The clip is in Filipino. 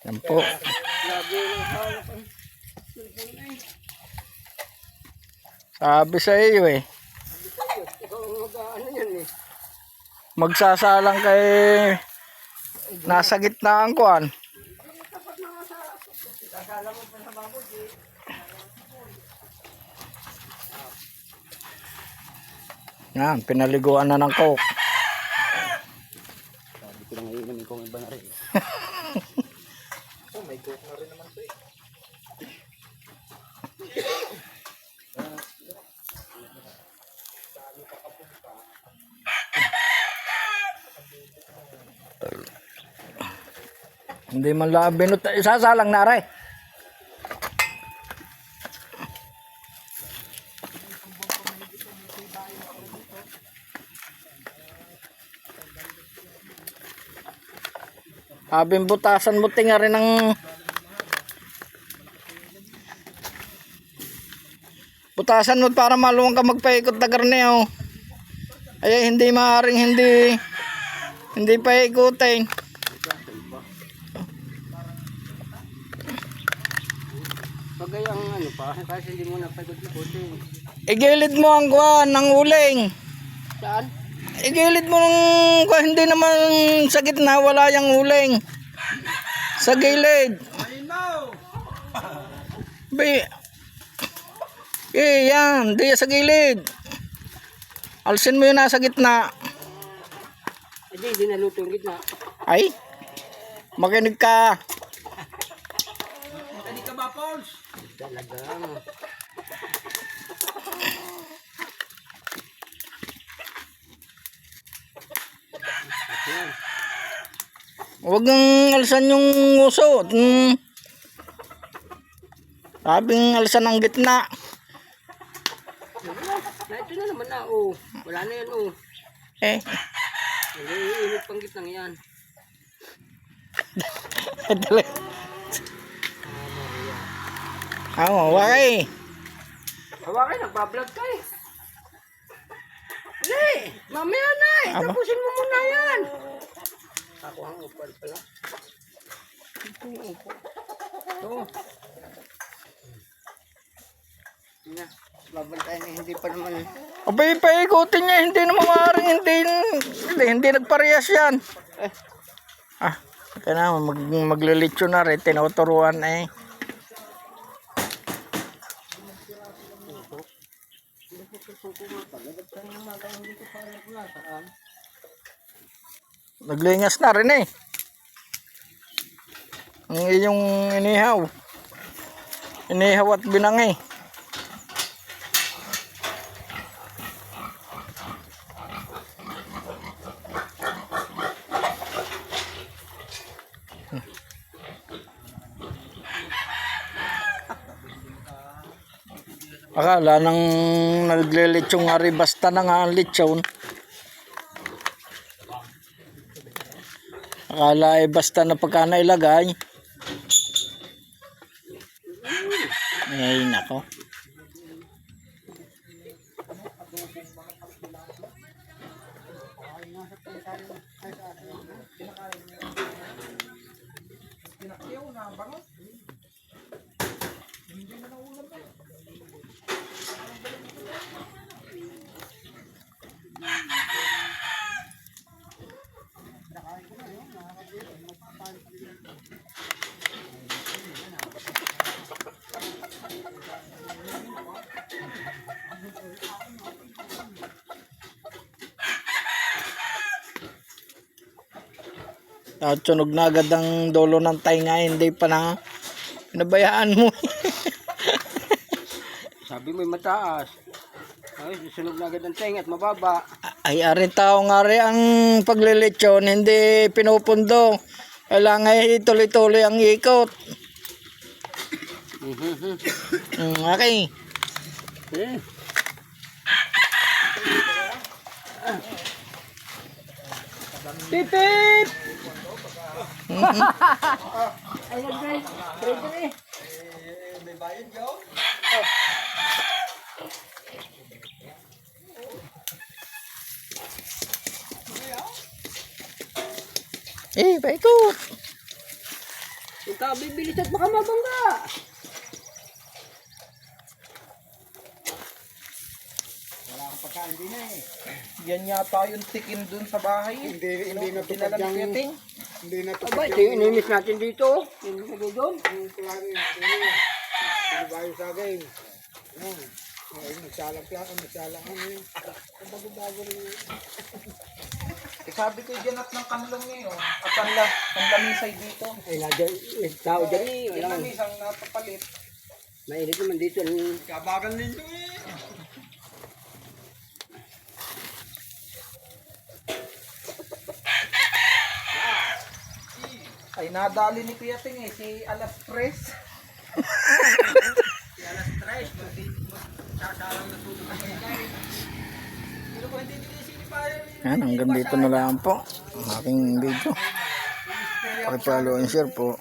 Yan po. Sabi sa iyo eh. Magsasalang kay nasa gitna ang kuan. Yan, pinaliguan na ng coke. Sabi ko lang ngayon namin kung iba na rin. Oh, may coke na rin naman ito eh. Hindi man lang binut. Isasalang na rin. Habing butasan mo tinga rin ng butasan mo para maluwang ka magpaikot na garneo. Ay hindi maaring hindi paikutin. Pagay ang ano pa, kasi hindi mo napagod-ikutin. Igilid mo ang kuwan ng uling. Saan? Igilid mo ng kuwan, hindi naman sa gitna wala yung uling. Sa gilid. Yan, di sa gilid. Alsin mo yun nasa gitna. Hindi naluto yung gitna. Ay, makinig ka. Makinig ka ba, Pauls? Talaga. Huwag kang alsan yung uso. Sabing alsan ang gitna. Ito na naman na, oh. Wala na yan, oh. Eh, Iinit pang gitnang yan. dali. Wakay. Hawakin, nagpa-vlog ka eh. Hindi, mamaya na eh. Aba. Tapusin mo muna yan. Ako ang upal pala. Ito yung upal. Ito. Na, babantay na hindi pa naman. Abay, paikutin niya. Hindi naman maaaring hindi nagparehas yan. Kaya na, maglilitsyo na rin. Tinuturuan eh. Naglingas na rin eh. Ang iyong inihaw. Inihaw at binangi. Akala nang naglilitsong nga rin, basta na nga ang litsyon. Akala ay basta na pagka nailagay. Ay nako. At sunog na agad ang dolo ng tainga, hindi pa na pinabayaan mo. Sabi mo mataas. Ay, susunog na agad ang tenga at mababa. Ay, aring tao nga rin ang paglilitsyon, hindi pinupundo. Kailangan tuloy-tuloy ang ikot. Okay. Eh. Pipip! Ay, nag-break. Break. May bayad yun? Paikot. Huwag ka bibilis at baka mabangga. Wala kang pagkain din eh. Yan yata yung tikin dun sa bahay. Hindi na Dinala ni Kuya Ting. Hindi na to. Aba, ito yung inimis natin dito. Yung lagay doon. Yung klaro yung hindi ba yung sagay? Yan. Nagsalang ano yun. Bago-bago rin yun. Eh, sabi ko dyan at ng kanlong ngayon. At ang lamisay dito. Ay, nadyan, tao dyan eh. Yung Walang, lamisang napapalit. mainit naman dito. Kabagan ninyo eh. Ay, nadali ni Kuya Ting eh. Si Alas Tres. Yan, hanggang dito na lang po ang aking video. Pakipalo and share po.